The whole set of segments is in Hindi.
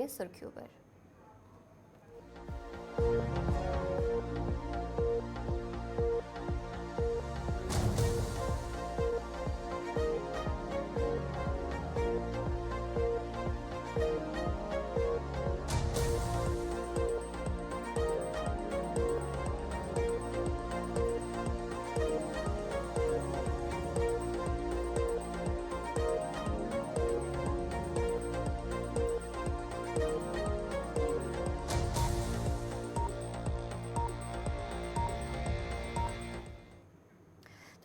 सुर्खियों पर।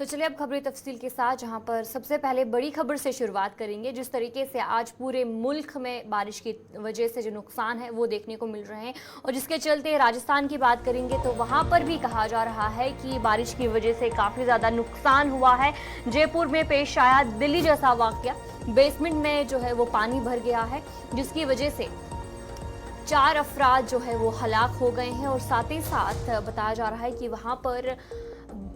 तो चलिए अब खबरें तफसील के साथ, जहां पर सबसे पहले बड़ी खबर से शुरुआत करेंगे। जिस तरीके से आज पूरे मुल्क में बारिश की वजह से जो नुकसान है वो देखने को मिल रहे हैं, और जिसके चलते राजस्थान की बात करेंगे तो वहां पर भी कहा जा रहा है कि बारिश की वजह से काफ़ी ज़्यादा नुकसान हुआ है। जयपुर में पेश आया दिल्ली जैसा वाकया, बेसमेंट में जो है वो पानी भर गया है, जिसकी वजह से 4 अफराद जो है वो हलाक हो गए हैं। और साथ ही साथ बताया जा रहा है कि वहां पर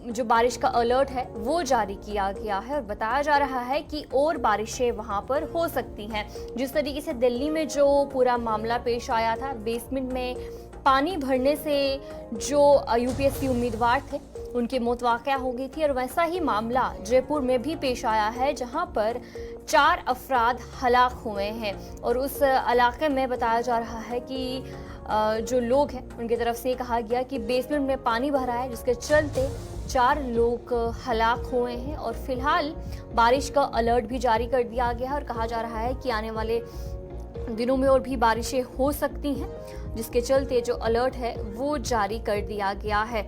जो बारिश का अलर्ट है वो जारी किया गया है, और बताया जा रहा है कि और बारिशें वहां पर हो सकती हैं। जिस तरीके से दिल्ली में जो पूरा मामला पेश आया था, बेसमेंट में पानी भरने से जो यूपीएससी उम्मीदवार थे उनकी मौत वाकया हो गई थी, और वैसा ही मामला जयपुर में भी पेश आया है, जहां पर 4 अफराद हलाक हुए हैं। और उस इलाके में बताया जा रहा है कि जो लोग हैं उनकी तरफ से कहा गया कि बेसमेंट में पानी भरा है, जिसके चलते 4 लोग हलाक हुए हैं। और फिलहाल बारिश का अलर्ट भी जारी कर दिया गया है, और कहा जा रहा है कि आने वाले दिनों में और भी बारिशें हो सकती हैं, जिसके चलते जो अलर्ट है वो जारी कर दिया गया है।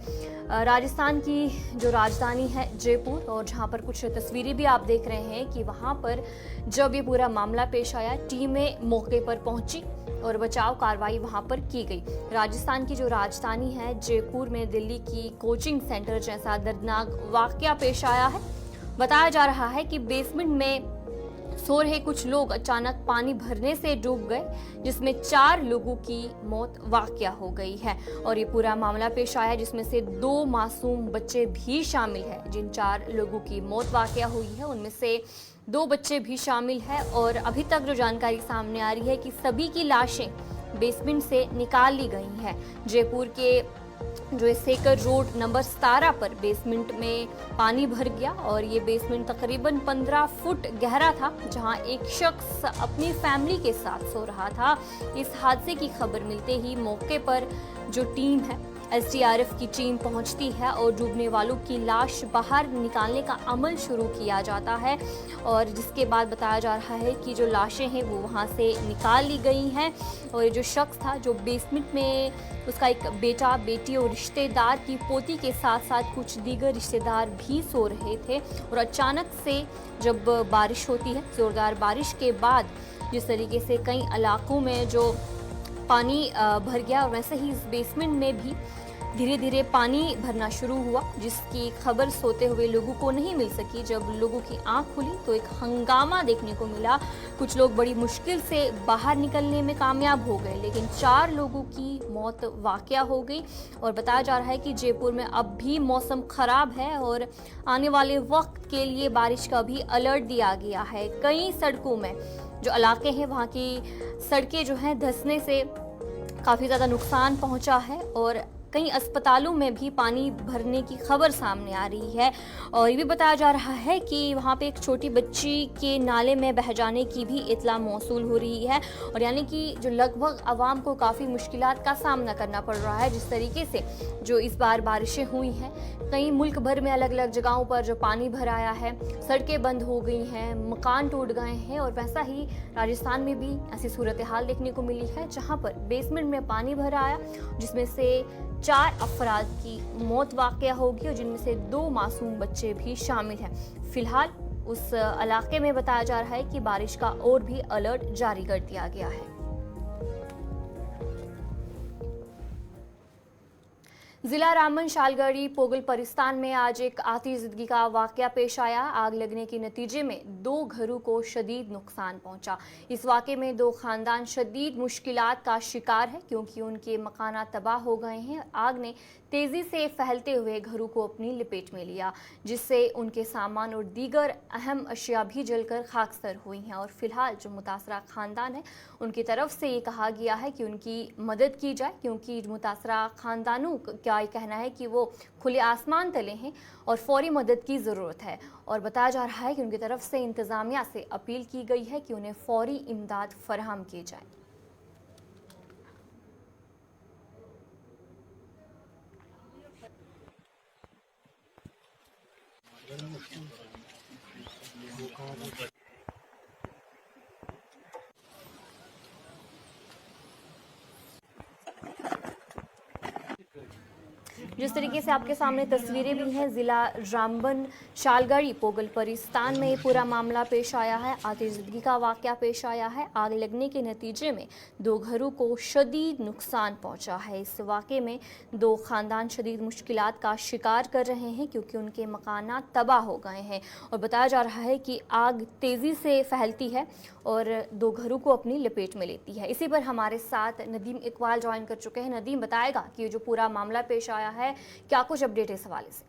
राजस्थान की जो राजधानी है जयपुर, और जहां पर कुछ तस्वीरें भी आप देख रहे हैं कि वहां पर जब ये पूरा मामला पेश आया, टीमें मौके पर पहुंची और बचाव कार्रवाई वहां पर की गई। राजस्थान की जो राजधानी है जयपुर में दिल्ली की कोचिंग सेंटर जैसा दर्दनाक वाकया पेश आया है। बताया जा रहा है कि बेसमेंट में सो रहे कुछ लोग अचानक पानी भरने से डूब गए, जिसमें 4 लोगों की मौत वाकया हो गई है। और ये पूरा मामला पेश आया जिसमें से 2 मासूम बच्चे भी शामिल हैं। जिन 4 लोगों की मौत वाकया हुई है उनमें से 2 बच्चे भी शामिल हैं, और अभी तक जो जानकारी सामने आ रही है कि सभी की लाशें बेसमेंट से निकाल ली गई हैं। जयपुर के जो सेकर रोड नंबर 17 पर बेसमेंट में पानी भर गया, और ये बेसमेंट तकरीबन 15 फुट गहरा था, जहां एक शख्स अपनी फैमिली के साथ सो रहा था। इस हादसे की खबर मिलते ही मौके पर जो टीम है, एसडीआरएफ की टीम पहुंचती है, और डूबने वालों की लाश बाहर निकालने का अमल शुरू किया जाता है। और जिसके बाद बताया जा रहा है कि जो लाशें हैं वो वहां से निकाल ली गई हैं। और ये जो शख्स था, जो बेसमेंट में उसका एक बेटा, बेटी और रिश्तेदार की पोती के साथ साथ कुछ दीगर रिश्तेदार भी सो रहे थे। और अचानक से जब बारिश होती है, जोरदार बारिश के बाद जिस तरीके से कई इलाकों में जो पानी भर गया, और वैसे ही इस बेसमेंट में भी धीरे धीरे पानी भरना शुरू हुआ, जिसकी खबर सोते हुए लोगों को नहीं मिल सकी। जब लोगों की आंख खुली तो एक हंगामा देखने को मिला। कुछ लोग बड़ी मुश्किल से बाहर निकलने में कामयाब हो गए, लेकिन 4 लोगों की मौत वाकया हो गई। और बताया जा रहा है कि जयपुर में अब भी मौसम खराब है, और आने वाले वक्त के लिए बारिश का भी अलर्ट दिया गया है। कई सड़कों में जो इलाके हैं वहाँ की सड़कें जो हैं धंसने से काफ़ी ज़्यादा नुकसान पहुँचा है, और कई अस्पतालों में भी पानी भरने की खबर सामने आ रही है। और ये भी बताया जा रहा है कि वहाँ पे एक छोटी बच्ची के नाले में बह जाने की भी इत्तला मौसूल हो रही है। और यानी कि जो लगभग आवाम को काफ़ी मुश्किलात का सामना करना पड़ रहा है। जिस तरीके से जो इस बार बारिशें हुई हैं, कई मुल्क भर में अलग अलग जगहों पर जो पानी भर आया है, सड़कें बंद हो गई हैं, मकान टूट गए हैं। और वैसा ही राजस्थान में भी ऐसी सूरत हाल देखने को मिली है, जहाँ पर बेसमेंट में पानी भर आया, जिसमें से 4 अफराद की मौत वाकया होगी, और जिनमें से 2 मासूम बच्चे भी शामिल हैं। फिलहाल उस इलाके में बताया जा रहा है कि बारिश का और भी अलर्ट जारी कर दिया गया है। जिला रामबन शालगढ़ी पोगल परिस्तान में आज एक आतिशबाजी का वाकया पेश आया। आग लगने के नतीजे में 2 घरों को शदीद नुकसान पहुंचा। इस वाकये में 2 खानदान शदीद मुश्किलात का शिकार है, क्योंकि उनके मकाना तबाह हो गए हैं। आग ने तेजी से फैलते हुए घरों को अपनी लपेट में लिया, जिससे उनके सामान और दीगर अहम अशिया भी जलकर खाकसर हुई हैं। और फिलहाल जो मुतासरा खानदान है उनकी तरफ से ये कहा गया है कि उनकी मदद की जाए, क्योंकि मुतासरा खानदानों का ये कहना है कि वो खुले आसमान तले हैं और फौरी मदद की ज़रूरत है। और बताया जा रहा है कि उनकी तरफ से इंतज़ामिया से अपील की गई है कि उन्हें फौरी इमदाद फराहम की जाए। जिस तरीके से आपके सामने तस्वीरें भी हैं, ज़िला रामबन शालगढ़ी पोगल परिस्तान में ये पूरा मामला पेश आया है। आतिशबाजी का वाक़या पेश आया है। आग लगने के नतीजे में 2 घरों को शदीद नुकसान पहुंचा है। इस वाक़े में 2 ख़ानदान शदीद मुश्किलात का शिकार कर रहे हैं, क्योंकि उनके मकानात तबाह हो गए हैं। और बताया जा रहा है कि आग तेज़ी से फैलती है और 2 घरों को अपनी लपेट में लेती है। इसी पर हमारे साथ नदीम इकबाल ज्वाइन कर चुके हैं। नदीम, बताएगा कि ये जो पूरा मामला पेश आया है, क्या कुछ अपडेट है इस हवाले से?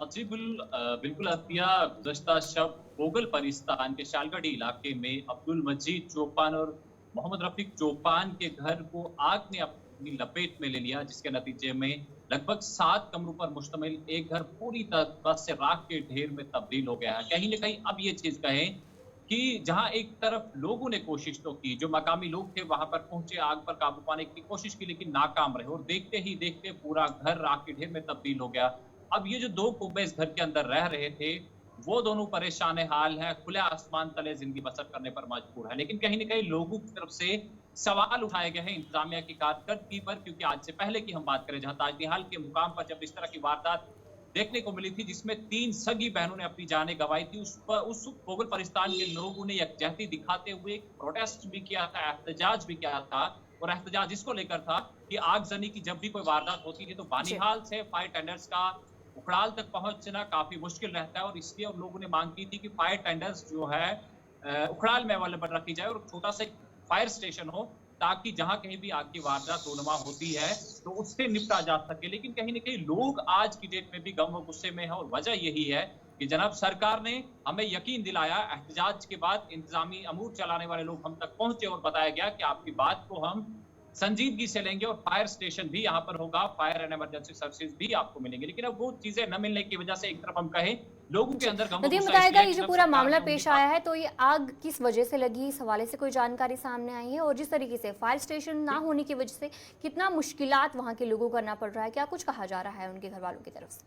जी बिल्कुल अतिया गुज़श्ता शब पोगल परिस्तान के शालगढ़ी इलाके में अब्दुल मजीद चौपान और मोहम्मद रफीक चौपान के घर को आग ने अपनी लपेट में ले लिया, जिसके नतीजे में लगभग 7 कमरों पर मुश्तमिल एक घर पूरी तरह से राख के ढेर में तब्दील हो गया है। कहीं न कहीं अब ये चीज़ कहें कि जहां एक तरफ लोगों ने कोशिश तो की, जो मकामी लोग थे वहां पर पहुंचे, आग पर काबू पाने की कोशिश की, लेकिन नाकाम रहे और देखते ही देखते पूरा घर राख के ढेर में तब्दील हो गया। अब ये जो 2 कुंबे इस घर के अंदर रह रहे थे, वो दोनों परेशान हाल हैं, खुले आसमान तले जिंदगी बसर करने पर मजबूर है। लेकिन कहीं न कहीं लोगों की तरफ से सवाल उठाए गए हैं इंतजामिया की कारकर्दगी पर, क्योंकि आज से पहले की हम बात करें, जहां ताजनिहाल के मुकाम पर जब इस तरह की वारदात देखने को मिली थी, जिसमें 3 सगी बहनों ने अपनी जानें गंवाई थी, उस पोगल परिस्तान के लोगों ने यकजहती दिखाते हुए प्रोटेस्ट भी किया था, एहतजाज भी किया था। और एहतजाज इसको लेकर था कि आगजनी की जब भी कोई वारदात होती है तो बानिहाल से फायर टेंडर्स का उखड़ाल तक पहुंचना काफी मुश्किल रहता है, और इसलिए उन लोगों ने मांग की थी कि फायर टेंडर्स जो है उखड़ाल में अवेलेबल रखी जाए और छोटा सा फायर स्टेशन हो, ताकि जहां कहीं भी आग की वारदात रोनुमा होती है तो उससे निपटा जा सके। लेकिन कहीं न कहीं लोग आज की डेट में भी गम और गुस्से में है, और वजह यही है कि जनाब सरकार ने हमें यकीन दिलाया, एहतजाज के बाद इंतजामी अमूर चलाने वाले लोग हम तक पहुंचे और बताया गया कि आपकी बात को हम संजीदगी से लेंगे और फायर स्टेशन भी यहाँ पर होगा, फायर एंड इमरजेंसी सर्विसेज भी आपको मिलेंगे। लेकिन अब वो चीजें न मिलने की वजह से एक तरफ हम कहें लोगों के अंदर गम नदीम, बताएगा ये जो पूरा मामला पेश आया है, तो ये आग किस वजह से लगी, इस हवाले से कोई जानकारी सामने आई है? और जिस तरीके से फायर स्टेशन ना होने की वजह से कितना मुश्किलात वहाँ के लोगों को करना पड़ रहा है, क्या कुछ कहा जा रहा है उनके घर वालों की तरफ से?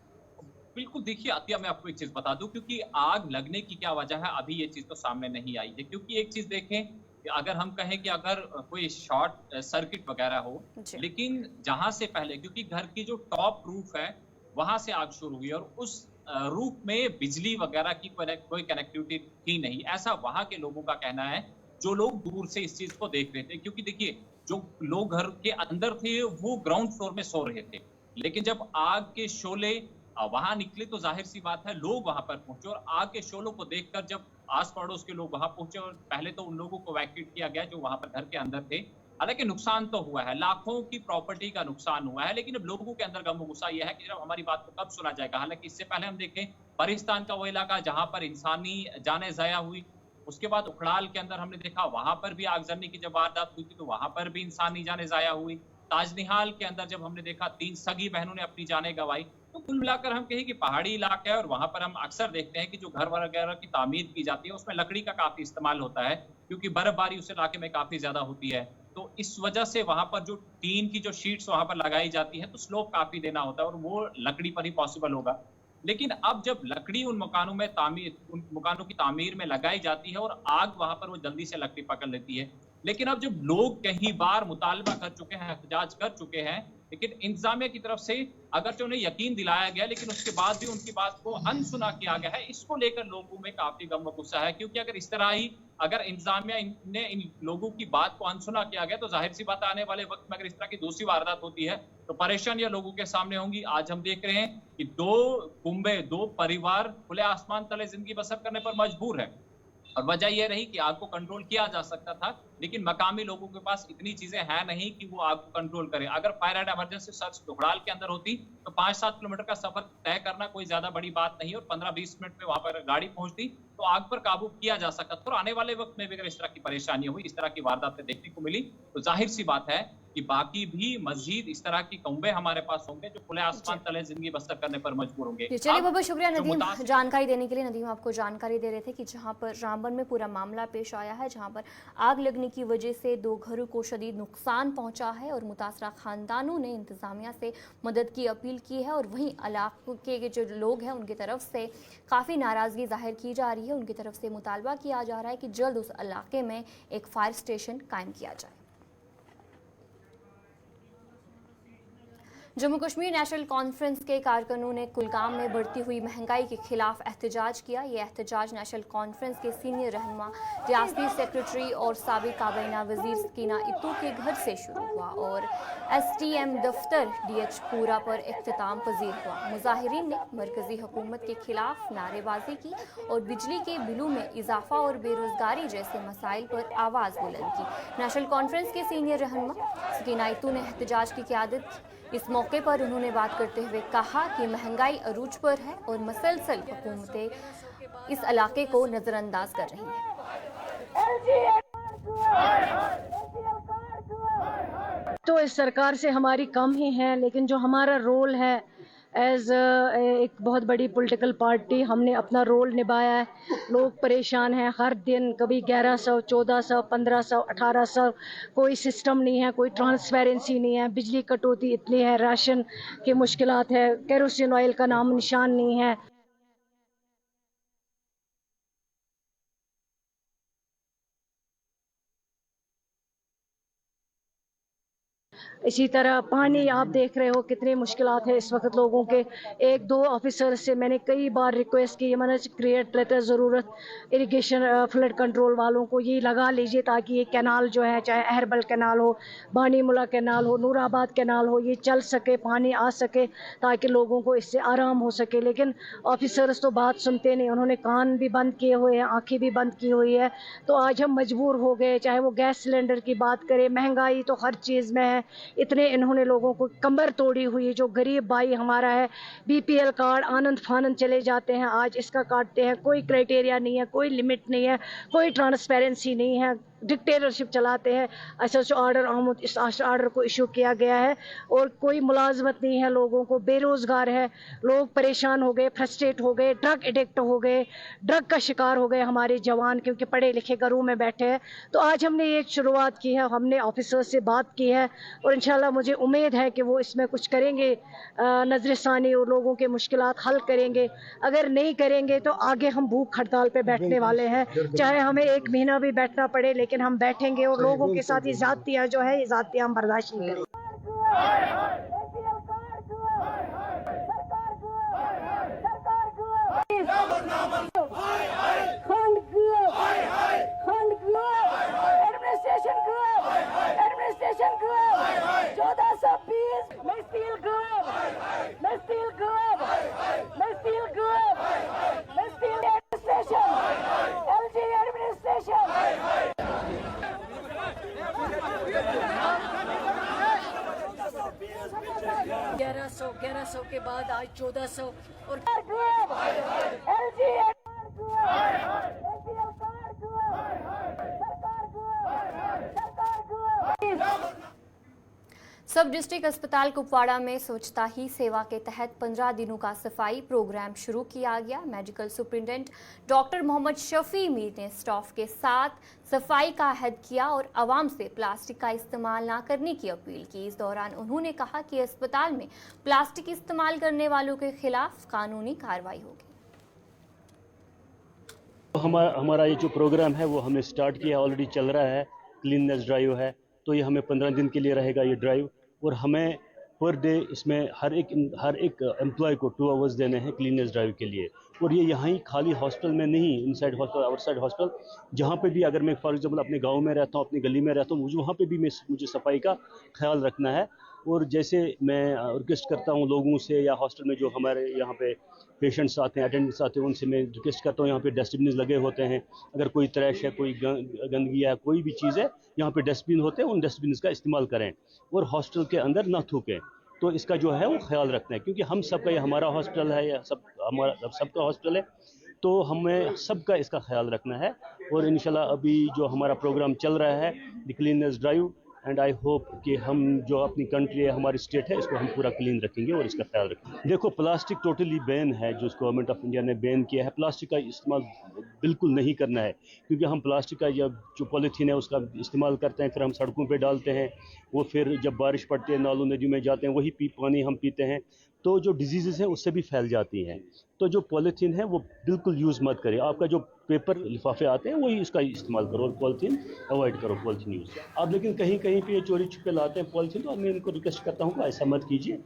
बिल्कुल, देखिए अतिया, मैं आपको एक चीज बता दूं, क्योंकि आग लगने की क्या वजह है अभी ये चीज तो सामने नहीं आई है। क्योंकि एक चीज देखें कि अगर हम कहें कि अगर कोई शॉर्ट सर्किट वगैरह हो, लेकिन जहां से पहले, क्योंकि घर की जो टॉप रूफ है वहां से आग शुरू हुई और उस रूफ में बिजली वगैरह की कोई कनेक्टिविटी थी नहीं, ऐसा वहां के लोगों का कहना है, जो लोग दूर से इस चीज को देख रहे थे। क्योंकि देखिए, जो लोग घर के अंदर थे वो ग्राउंड फ्लोर में सो रहे थे, लेकिन जब आग के शोले वहां निकले तो जाहिर सी बात है लोग वहां पर पहुंचे, और आग के शोलों को देखकर जब आस पड़ोस के लोग वहां पहुंचे, और पहले तो उन लोगों को वैक्यूएट किया गया जो वहां पर घर के अंदर थे। हालांकि नुकसान तो हुआ है, लाखों की प्रॉपर्टी का नुकसान हुआ है, लेकिन अब लोगों के अंदर गम गुस्सा यह है कि जब हमारी बात को कब सुना जाएगा। हालांकि इससे पहले हम देखें परिस्तान का वो इलाका जहां पर इंसानी जाने जाया हुई, उसके बाद उखड़ाल के अंदर हमने देखा वहां पर भी आगजनी की जब वारदात हुई थी तो वहां पर भी इंसानी जाने जाया हुई। ताजनिहाल के अंदर जब हमने देखा 3 सगी बहनों ने अपनी जानें गंवाई। तो कुल मिलाकर हम कहें कि पहाड़ी इलाका है और वहां पर हम अक्सर देखते हैं कि जो घर वगैरह की तामीर की जाती है उसमें लकड़ी का काफी इस्तेमाल होता है, क्योंकि बर्फबारी उस इलाके में काफी ज्यादा होती है। तो इस वजह से वहां पर जो टीन की जो शीट्स वहां पर लगाई जाती है तो स्लोप काफी देना होता है और वो लकड़ी पर ही पॉसिबल होगा। लेकिन अब जब लकड़ी उन मकानों की तामीर में लगाई जाती है और आग वहां पर वो जल्दी से लकड़ी पकड़ लेती है। लेकिन अब जब लोग कई बार मुतालबा कर चुके हैं, एहतजाज कर चुके हैं, लेकिन इंतजामिया की तरफ से अगरचे उन्हें यकीन दिलाया गया लेकिन उसके बाद भी उनकी बात को अनसुना किया गया है, इसको लेकर लोगों में काफी गम व गुस्सा है। क्योंकि अगर इस तरह ही अगर इंतजामिया ने इन लोगों की बात को अनसुना किया गया तो जाहिर सी बात आने वाले वक्त में अगर इस तरह की दूसरी वारदात होती है तो परेशानियां लोगों के सामने होंगी। आज हम देख रहे हैं कि 2 कुंबे, 2 परिवार खुले आसमान तले जिंदगी बसर करने पर मजबूर है। और वजह यह रही कि आग को कंट्रोल किया जा सकता था, लेकिन मकामी लोगों के पास इतनी चीजें हैं नहीं कि वो आग को कंट्रोल करें। अगर फायर एंड इमरजेंसी सर्च घुड़ाल के अंदर होती तो 5-7 किलोमीटर का सफर तय करना कोई ज्यादा बड़ी बात नहीं, और 15-20 मिनट में वहां पर गाड़ी पहुंचती तो आग पर काबू किया जा सकता था। और आने वाले वक्त में भी अगर इस तरह की परेशानी हुई, इस तरह की वारदातें देखने को मिली, तो जाहिर सी बात है कि बाकी भी मजीद इस तरह की कौवे हमारे पास होंगे जो खुले आसमान तले जिंदगी बसर करने पर मजबूर होंगे। चलिए बहुत बहुत शुक्रिया नदीम मुतासिर जानकारी देने के लिए। नदीम आपको जानकारी दे रहे थे कि जहां पर रामबन में पूरा मामला पेश आया है, जहां पर आग लगने की वजह से 2 घरों को शदीद नुकसान पहुंचा है और मुतासरा खानदानों ने इंतजामिया से मदद की अपील की है, और वहीं इलाके के जो लोग हैं उनकी तरफ से काफ़ी नाराज़गी जाहिर की जा रही है। उनकी तरफ से मुतालबा किया जा रहा है कि जल्द उस इलाके में एक फायर स्टेशन कायम किया जाए। जम्मू कश्मीर नेशनल कॉन्फ्रेंस के कारकुनों ने कुलगाम में बढ़ती हुई महंगाई के खिलाफ एहतजाज किया। ये एहतजाज नेशनल कॉन्फ्रेंस के सीनियर रहनुमा, रियासती सेक्रेटरी और साबिक काबीना वजीर सकीना इत्तू के घर से शुरू हुआ और STM दफ्तर DH पूरा पर इख्तिताम पजीर हुआ। मुजाहिरीन ने मरकजी हुकूमत के खिलाफ नारेबाजी की और बिजली के बिलों में इजाफा और बेरोजगारी जैसे मसाइल पर आवाज़ बुलंद की। नेशनल कॉन्फ्रेंस के सीनियर रहनुमा सकीना इत्तू ने एहतजाज की क़यादत की। इस मौके पर उन्होंने बात करते हुए कहा कि महंगाई अरूज पर है और मसलसल हुकूमतें इस इलाके को नज़रअंदाज कर रही हैं। तो इस सरकार से हमारी कम ही है, लेकिन जो हमारा रोल है एज एक बहुत बड़ी पॉलिटिकल पार्टी, हमने अपना रोल निभाया है। लोग परेशान हैं हर दिन, कभी 1100, 1400, 1500, 1800, कोई सिस्टम नहीं है, कोई ट्रांसपेरेंसी नहीं है। बिजली कटौती इतनी है, राशन की मुश्किलात है, केरोसिन ऑयल का नाम निशान नहीं है। इसी तरह पानी आप देख रहे हो कितनी मुश्किलात है इस वक्त लोगों के। 1-2 ऑफिसर से मैंने कई बार रिक्वेस्ट की, मैंने क्रिएट रहता है ज़रूरत इरिगेशन फ्लड कंट्रोल वालों को ये लगा लीजिए ताकि ये कैनाल जो है, चाहे अहरबल कैनाल हो, बानीमुला कैनाल हो, नूराबाद कैनाल हो, ये चल सके, पानी आ सके ताकि लोगों को इससे आराम हो सके। लेकिन ऑफिसर्स तो बात सुनते नहीं, उन्होंने कान भी बंद किए हुए हैं, आँखें भी बंद की हुई है। तो आज हम मजबूर हो गए, चाहे वो गैस सिलेंडर की बात करें, महंगाई तो हर चीज़ में है। इतने इन्होंने लोगों को कमर तोड़ी हुई। जो गरीब भाई हमारा है, BPL कार्ड आनंद फानंद चले जाते हैं, आज इसका काटते हैं, कोई क्राइटेरिया नहीं है, कोई लिमिट नहीं है, कोई ट्रांसपेरेंसी नहीं है, डिक्टेटरशिप चलाते हैं। SHO ऑर्डर आमद इस ऑर्डर को इशू किया गया है और कोई मुलाजमत नहीं है, लोगों को बेरोजगार है, लोग परेशान हो गए, फ्रस्ट्रेट हो गए, ड्रग एडिक्ट हो गए, ड्रग का शिकार हो गए हमारे जवान, क्योंकि पढ़े लिखे घरों में बैठे हैं। तो आज हमने ये शुरुआत की है, हमने ऑफिसर से बात की है और इंशाल्लाह मुझे उम्मीद है कि वो इसमें कुछ करेंगे, नजरसानी और लोगों के मुश्किलात हल करेंगे। अगर नहीं करेंगे तो आगे हम भूख हड़ताल पे बैठने वाले हैं, चाहे हमें 1 महीना भी बैठना पड़े, लेकिन हम बैठेंगे और लोगों के साथ ये ज़्यादतियाँ जो है, ये ज़्यादतियाँ हम बर्दाश्त नहीं करेंगे। ग्यारह सौ के बाद आज 1400 और सब डिस्ट्रिक्ट अस्पताल कुपवाड़ा में स्वच्छता ही सेवा के तहत 15 दिनों का सफाई प्रोग्राम शुरू किया गया। Medical superintendent doctor Mohammad Shafi Mir ने स्टाफ के साथ सफाई का अहद किया और आवाम से प्लास्टिक का इस्तेमाल ना करने की अपील की। इस दौरान उन्होंने कहा कि अस्पताल में प्लास्टिक इस्तेमाल करने वालों के खिलाफ कानूनी कार्रवाई होगी। हमारा ये जो प्रोग्राम है वो हमने स्टार्ट किया, ऑलरेडी चल रहा है, क्लीननेस ड्राइव है। तो ये हमें 15 दिन के लिए रहेगा ये ड्राइव, और हमें पर डे इसमें हर एक एम्प्लॉय को 2 आवर्स देने हैं क्लीननेस ड्राइव के लिए। और ये यहाँ ही खाली हॉस्टल में नहीं, इनसाइड हॉस्टल, आउटसाइड हॉस्टल, जहाँ पे भी अगर मैं फॉर एग्जांपल अपने गांव में रहता हूँ, अपनी गली में रहता हूँ, वहाँ पे भी मुझे सफाई का ख्याल रखना है। और जैसे मैं रिक्वेस्ट करता हूँ लोगों से या हॉस्टल में जो हमारे यहाँ पे पेशेंट्स आते हैं, अटेंडेंट्स आते हैं, उनसे मैं रिक्वेस्ट करता हूँ यहाँ पे डस्टबिन लगे होते हैं, अगर कोई त्रैश है, कोई गंदगी है, कोई भी चीज़ है, यहाँ पे डस्टबिन होते हैं, उन डस्टबिन का इस्तेमाल करें और हॉस्टल के अंदर ना थूकें। तो इसका जो है वो ख्याल रखना है, क्योंकि हम सबका, ये हमारा हॉस्पिटल है या हमारा सबका हॉस्पिटल है, तो हमें सबका इसका ख्याल रखना है। और इंशाल्लाह अभी जो हमारा प्रोग्राम चल रहा है the cleanness drive, and I hope कि हम जो अपनी कंट्री है, हमारी स्टेट है, इसको हम पूरा क्लीन रखेंगे और इसका ख्याल रखेंगे। देखो, प्लास्टिक टोटली बैन है, जो गवर्नमेंट ऑफ इंडिया ने बैन किया है। प्लास्टिक का इस्तेमाल बिल्कुल नहीं करना है, क्योंकि हम प्लास्टिक का जो पॉलीथीन है उसका इस्तेमाल करते हैं, फिर हम सड़कों पे डालते हैं, वो फिर जब बारिश पड़ती है नालों नदियों में जाते हैं, वही पानी हम पीते हैं, तो जो डिजीज़ हैं उससे भी फैल जाती हैं। तो जो पॉलीथीन है वो बिल्कुल यूज़ मत करें। आपका जो पेपर लिफाफे आते हैं वही इसका इस्तेमाल करो, और पॉलीथीन अवॉइड करो, पॉलीथीन यूज़। आप लेकिन कहीं कहीं पे चोरी छुपे लाते हैं पॉलीथीन, तो मैं इनको रिक्वेस्ट करता हूँ कि ऐसा मत कीजिए।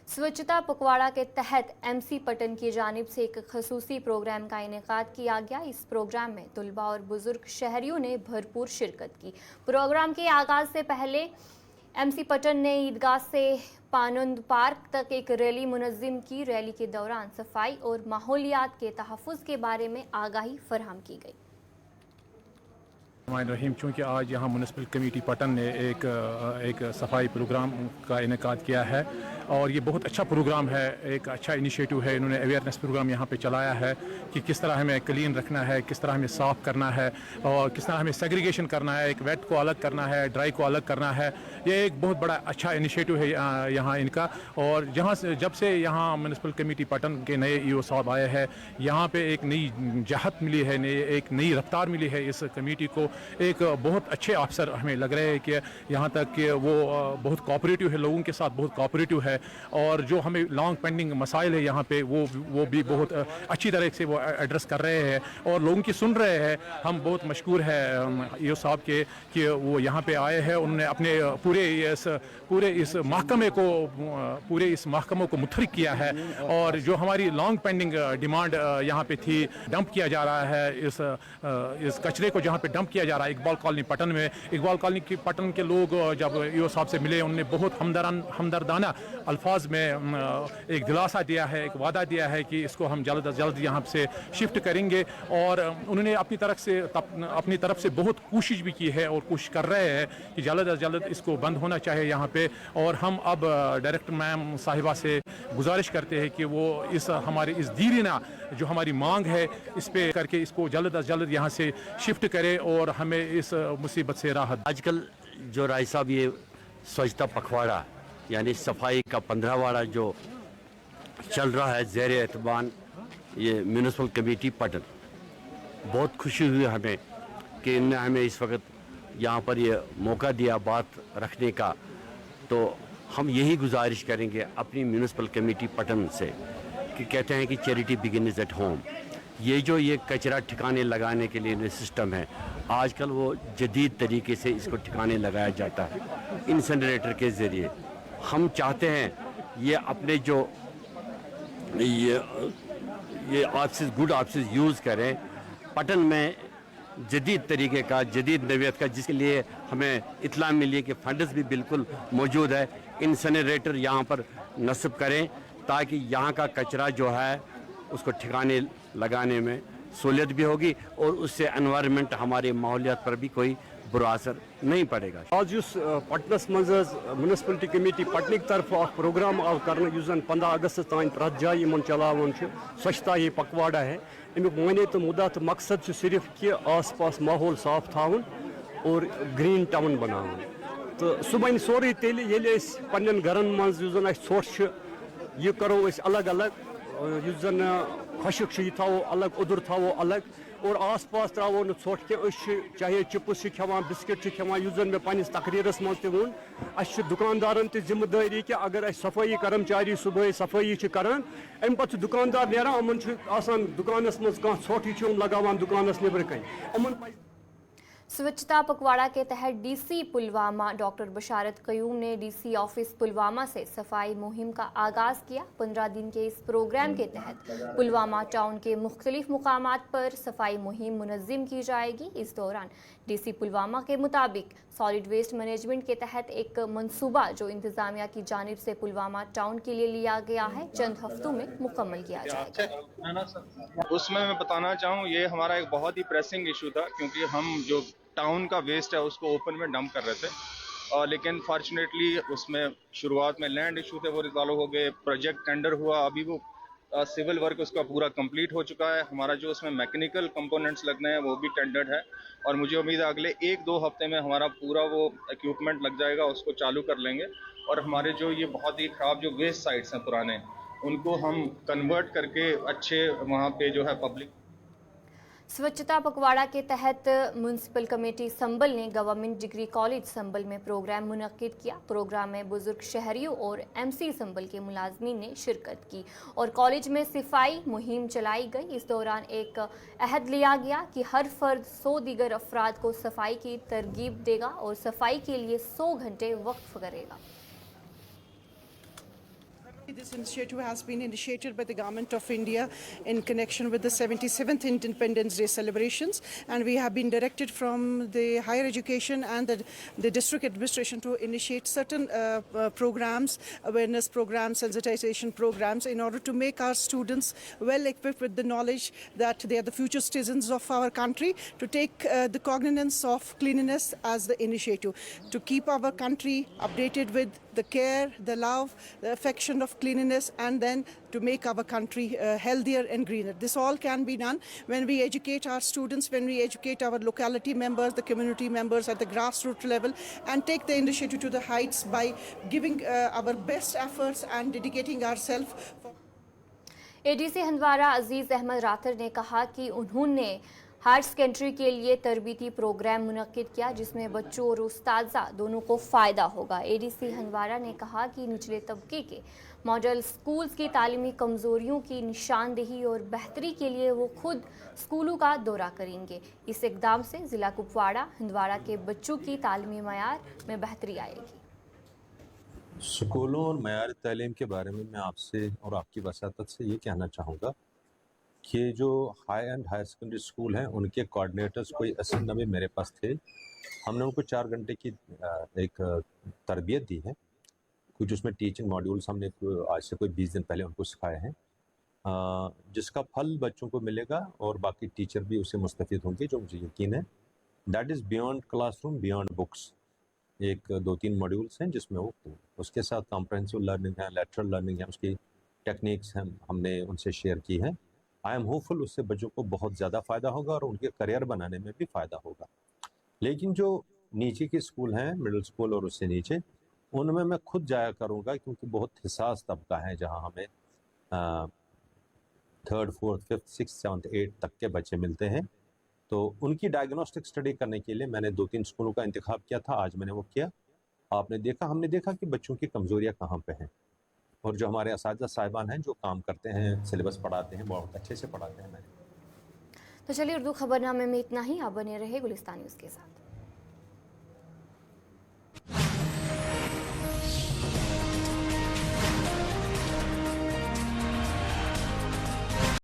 स्वच्छता पखवाड़ा के तहत एमसी पटन की जानिब से एक खसूसी प्रोग्राम का इनेकाद किया गया। इस प्रोग्राम में तुलबा और बुजुर्ग शहरियों ने भरपूर शिरकत की। प्रोग्राम के आगाज से पहले एमसी पटन ने ईदगाह से पानुंद पार्क तक एक रैली मुनज़्ज़म की। रैली के दौरान सफाई और माहौलियात के तहफ़्फ़ुज़ के बारे में आगाही फराहम की गई। रहीम, चूँकि आज यहाँ म्यूनसिपल कमेटी पटन ने एक सफाई प्रोग्राम का इनेकाद किया है और ये बहुत अच्छा प्रोग्राम है, एक अच्छा इनिशिएटिव है। इन्होंने अवेयरनेस प्रोग्राम यहाँ पे चलाया है कि किस तरह हमें क्लीन रखना है, किस तरह हमें साफ़ करना है और किस तरह हमें सेग्रीगेशन करना है, एक वेट को अलग करना है, ड्राई को अलग करना है। ये एक बहुत बड़ा अच्छा इनिशिएटिव है यहाँ इनका। और जहाँ से जब से यहाँ म्यूनसिपल कमेटी पटन के नए ईओ साहब आए हैं, यहाँ पे एक नई जहत मिली है, एक नई रफ्तार मिली है इस कमेटी को। एक बहुत अच्छे अफसर हमें लग रहे हैं कि यहाँ तक कि वो बहुत कोऑपरेटिव है, लोगों के साथ बहुत कोऑपरेटिव है और जो हमें लॉन्ग पेंडिंग मसाइल है यहाँ पे वो भी बहुत अच्छी तरह से वो एड्रेस कर रहे हैं और लोगों की सुन रहे हैं। हम बहुत मशकूर है ईओ साहब के कि वो यहाँ पे आए हैं। उन्होंने अपने पूरे इस महकमे को मुतहरिक किया है और जो हमारी लॉन्ग पेंडिंग डिमांड यहाँ पे थी, डंप किया जा रहा है इस कचरे को जहाँ पे डंप किया जा रहा है इकबाल कॉलोनी पटन में। इकबाल कॉलोनी की पटन के लोग जब ईओ साहब से मिले, उन्होंने बहुत हमदर्दाना अल्फाज में एक दिलासा दिया है, एक वादा दिया है कि इसको हम जल्द अज जल्द यहाँ से शिफ्ट करेंगे। और उन्होंने अपनी तरफ से बहुत कोशिश भी की है और कोशिश कर रहे हैं कि जल्द अज जल्द इसको बंद होना चाहिए यहाँ पे। और हम अब डायरेक्टर मैम साहिबा से गुजारिश करते हैं कि वो हमारे इस दीरीना जो हमारी मांग है इस पे करके इसको जल्द अज जल्द यहाँ से शिफ्ट करे और हमें इस मुसीबत से राहत। आजकल जो राय साहब ये स्वच्छता पखवाड़ा यानी सफाई का 15वाड़ा जो चल रहा है ज़ेर एहतमाम ये म्यूनसिपल कमेटी पटन, बहुत खुशी हुई हमें कि इनने हमें इस वक्त यहाँ पर ये मौका दिया बात रखने का। तो हम यही गुजारिश करेंगे अपनी म्यूनसिपल कमेटी पटन से कि कहते हैं कि चैरिटी बिगिन्स एट होम। ये कचरा ठिकाने लगाने के लिए सिस्टम है, आजकल वो जदीद तरीके से इसको ठिकाने लगाया जाता है इंसिनरेटर के ज़रिए। हम चाहते हैं ये अपने जो ये ऑफिस गुड ऑफिस यूज़ करें पटन में जदीद तरीके का, जदीद नवीयत का, जिसके लिए हमें इत्तला मिली कि फंड्स भी बिल्कुल मौजूद है। इंसिनरेटर यहाँ पर नस्ब करें ताकि यहाँ का कचरा जो है उसको ठिकाने लगाने में सहूलियत भी होगी और उससे एनवायरनमेंट हमारे माहौलियात पर भी कोई बुरा असर नहीं पड़ेगा। आज पटनस मज म्यूनसिपलिटी कमेटी पटनिक तरफ प्रोग्राम आव कर 15 अगस्त तान प्रत जाए इन चलान स्वच्छता ये पखवाड़ा है। अमुक माने तो मुद्दा तो मकसद सिर्फ कि आस पास माहौल साफ थावन और ग्रीन टाउन बनावन। तो सह बन सोरे तेल पन्न घरन मज ोट यह करो अलग अलग, जन खुशक थो अलग, उदर थो अलग और आस पास त्रो न ोट के चाहे चिप्स खान बिस्किट खान। जन मे पन्निस तकरीरस मज वोन दुकानदारन जिम्मेदारी कि अगर सफाई कर्मचारी सुबह सफाई करान अम पे दुकानदार नेरान अमन दुकानस मज कह ोट लगान दुकानस नबर कन। स्वच्छता पखवाड़ा के तहत डीसी पुलवामा डॉक्टर बशारत कयूम ने डीसी ऑफिस पुलवामा से सफाई मुहिम का आगाज किया। 15 दिन के इस प्रोग्राम के तहत पुलवामा टाउन के मुख्तलिफ मुकामात पर सफाई मुहिम मुनज़्ज़म की जाएगी। इस दौरान डीसी पुलवामा के मुताबिक सॉलिड वेस्ट मैनेजमेंट के तहत एक मंसूबा जो इंतजामिया की जानिब से पुलवामा टाउन के लिए लिया गया है, चंद हफ्तों में मुकम्मल किया जाएगा। उसमें मैं बताना चाहूँ, ये हमारा एक बहुत ही प्रेसिंग इशू था, क्योंकि हम जो टाउन का वेस्ट है उसको ओपन में डंप कर रहे थे, लेकिन फॉर्चुनेटली उसमें शुरुआत में लैंड इशू थे, वो रिजॉल्व हो गए। प्रोजेक्ट टेंडर हुआ, अभी वो सिविल वर्क उसका पूरा कंप्लीट हो चुका है। हमारा जो उसमें मैकेनिकल कंपोनेंट्स लगने हैं वो भी टेंडर्ड है, और मुझे उम्मीद है अगले 1-2 हफ्ते में हमारा पूरा वो इक्विपमेंट लग जाएगा, उसको चालू कर लेंगे। और हमारे जो ये बहुत ही ख़राब जो वेस्ट साइट्स हैं पुराने, उनको हम कन्वर्ट करके अच्छे वहाँ पे जो है पब्लिक। स्वच्छता पखवाड़ा के तहत म्यूनसिपल कमेटी संबल ने गवर्नमेंट डिग्री कॉलेज संबल में प्रोग्राम मुनक्किद किया। प्रोग्राम में बुजुर्ग शहरियों और एमसी संबल के मुलाजमीन ने शिरकत की और कॉलेज में सफाई मुहिम चलाई गई। इस दौरान एक अहद लिया गया कि हर फर्द 100 दीगर अफराद को सफाई की तरगीब देगा और सफाई के लिए 100 घंटे वक्फ करेगा। This initiative has been initiated by the Government of India in connection with the 77th Independence Day celebrations, and we have been directed from the higher education and the district administration to initiate certain programs, awareness programs, sensitization programs, in order to make our students well equipped with the knowledge that they are the future citizens of our country, to take the cognizance of cleanliness as the initiative, to keep our country updated with the care, the love, the affection of cleanliness, and then to make our country healthier and greener. This all can be done when we educate our students, when we educate our locality members, the community members at the grassroots level, and take the initiative to the heights by giving our best efforts and dedicating ourselves. ADC Handwara Aziz Ahmad Rather ने कहा कि उन्होंने हायर सेकेंडरी के लिए तरबीती प्रोग्राम मुनक्किद किया, जिसमें बच्चों और उस्ताज़ा दोनों को फ़ायदा होगा। एडीसी हंदवारा ने कहा कि निचले तबके के मॉडल स्कूल्स की तालीमी कमज़ोरियों की निशानदेही और बेहतरी के लिए वो खुद स्कूलों का दौरा करेंगे। इस इक़दाम से ज़िला कुपवाड़ा हंदवारा के बच्चों की तालीमी मयार में बेहतरी आएगी। स्कूलों और मयार तालीम के बारे में मैं आपसे और आपकी वसातत से ये कहना चाहूँगा कि जो high and higher secondary school हैं उनके कोऑर्डिनेटर्स कोई 80-90 मेरे पास थे। हमने उनको 4 घंटे की एक तरबियत दी है। कुछ उसमें टीचिंग मॉड्यूल्स हमने आज से कोई 20 दिन पहले उनको सिखाए हैं, जिसका फल बच्चों को मिलेगा और बाकी टीचर भी उससे मुस्तफ़ीद होंगे, जो मुझे यकीन है। That is beyond classroom, beyond books. 1-2-3 modules हैं जिसमें वो उसके साथ कॉम्प्रहेंसिव लर्निंग है, लैटरल लर्निंग है, उसकी टेक्निक्स हैं, हमने उनसे शेयर की हैं। आई एम होपफुल उससे बच्चों को बहुत ज़्यादा फ़ायदा होगा और उनके करियर बनाने में भी फ़ायदा होगा। लेकिन जो नीचे के स्कूल हैं, मिडिल स्कूल और उससे नीचे, उनमें मैं खुद जाया करूँगा, क्योंकि बहुत हिसास तबका है जहाँ हमें 3rd, 4th, 5th, 6th, 7th, 8th तक के बच्चे मिलते हैं। तो उनकी डायग्नोस्टिक स्टडी करने के लिए मैंने 2-3 स्कूलों का इंतखाब किया था। आज मैंने वो किया। हमने देखा कि बच्चों की कमज़ोरियाँ कहाँ पे हैं, और जो हमारे असातिज़ा साहिबान हैं जो काम करते हैं, सिलेबस पढ़ाते हैं, बहुत अच्छे से पढ़ाते हैं। मैंने तो चलिए उर्दू खबरनामे में इतना ही। आप बने रहे गुलिस्तान न्यूज़ के साथ।